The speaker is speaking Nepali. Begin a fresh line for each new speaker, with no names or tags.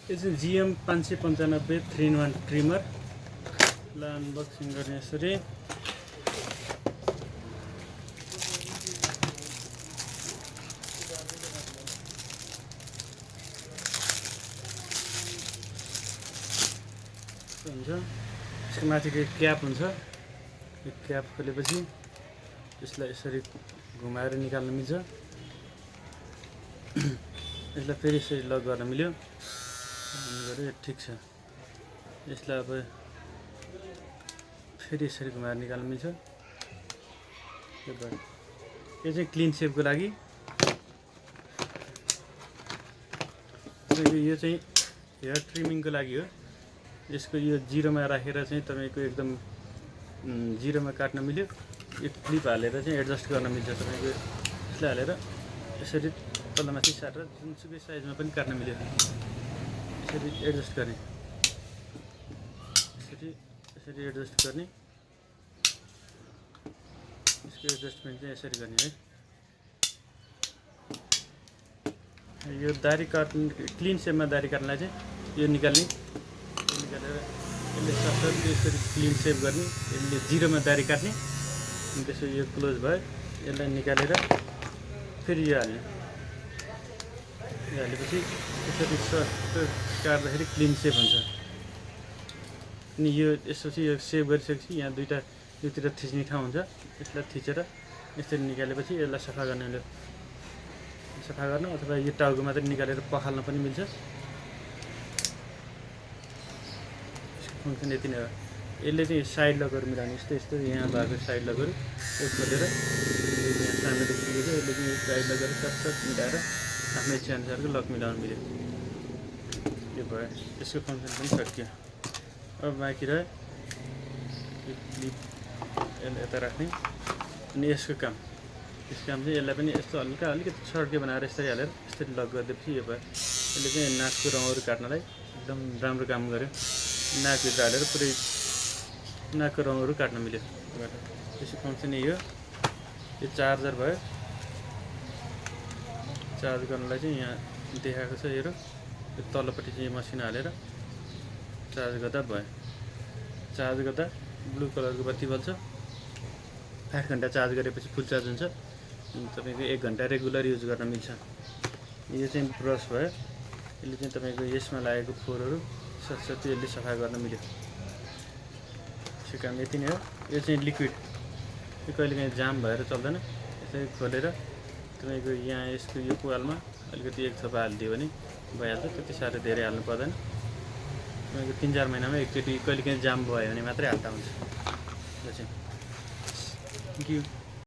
यो चाहिँ GM-595 3-in-1 ट्रिमर ल अनबक्सिङ गर्ने यसरी हुन्छ। यसको माथिको क्याप हुन्छ, यो क्याप खोलेपछि यसलाई यसरी घुमाएर निकाल्न मिल्छ। यसलाई फेरि यसरी लक गर्न मिल्यो, गरे ठिक छ। यसलाई अब फेरि यसरी घुमाएर निकाल्न मिल्छ। यो चाहिँ क्लिन सेपको लागि। यो चाहिँ हेयर ट्रिमिङको लागि हो। यसको यो जिरोमा राखेर चाहिँ तपाईको एकदम जिरोमा काट्न मिल्यो। यो क्लिप हालेर चाहिँ एडजस्ट गर्न मिल्छ तपाईको। यसलाई हालेर यसरी तलमाथि सारेर जुनसुकै साइजमा पनि काट्न मिल्यो। यसरी एडजस्ट गर्ने, यसरी एडजस्ट गर्ने। यसको एडजस्टमेन्ट चाहिँ यसरी गर्ने है। यो दाढी काट्ने क्लिन सेपमा दाढी काट्नलाई चाहिँ यो निकाल्ने, निकालेर यसले सफ्टली यसरी क्लिन सेप गर्ने। यसले जिरोमा दाढी काट्ने, अनि त्यसपछि यो क्लोज भयो। यसलाई निकालेर फेरि यो हाल्ने। यो हालेपछि यसरी सफ्ट काट्दाखेरि क्लिन सेप हुन्छ। अनि यो यसपछि यो सेभ गरिसकेपछि यहाँ दुईवटा योतिर थिच्ने ठाउँ हुन्छ। यसलाई थिचेर यसरी निकालेपछि यसलाई सफा गर्ने, सफा गर्न अथवा यो टाउको मात्रै निकालेर पखाल्न पनि मिल्छ। फङ्सन यति नै हो। यसले चाहिँ साइड लकहरू मिलाउने, यस्तो यस्तो यहाँ भएको साइड लकहरू यो खोलेर यहाँ सामनेदेखि पुगेको यसले चाहिँ साइड लकहरू सट मिलाएर आफ्नो इच्छाअनुसारको लक मिलाउनु मिल्यो। यो भयो, यसको फङ्सन पनि सकियो। अब बाँकी रह्यो यो क्लिप, यसलाई यता राख्ने। अनि यसको काम चाहिँ यसलाई पनि यस्तो हल्का अलिकति सर्टके बनाएर यसरी हालेर यसरी लक गरिदिएपछि यो भयो। यसले चाहिँ नाकको रौँहरू काट्नलाई एकदम राम्रो काम गर्यो। नाकभित्र हालेर पुरै नाकको रौँहरू काट्न मिल्यो। यसको फङ्सन यही हो। यो चार्जर भयो, चार्ज गर्नलाई चाहिँ यहाँ देखाएको छ। हेर यो तलपट्टि चाहिँ मसिनो हालेर चार्ज गर्दा भयो। चार्ज गर्दा ब्लू कलरको बत्ती बल्छ। 8 घन्टा चार्ज गरेपछि फुल चार्ज हुन्छ। तपाईको 1 घन्टा रेगुलर युज गर्न मिल्छ। यो चाहिँ ब्रस भयो। यसले चाहिँ तपाईको यसमा लागेको फोहोरहरू सबै यसले सफा गर्न मिल्यो। यसको काम यति नै हो। यो चाहिँ लिक्विड, यो कहिलेकाहीँ जाम भएर चल्दैन। यसरी खोलेर तपाईको यहाँ यसको यो पालमा अलिकति 1 थोपा हालिदियो भने भइहाल्छ। त्यति साह्रो धेरै हाल्नु पर्दैन। तपाईँको 3-4 महिनामा एकचोटि कहिलेकाहीँ जाम भयो भने मात्रै हाल्दा हुन्छ। यो चाहिँ थ्याङ्क यू।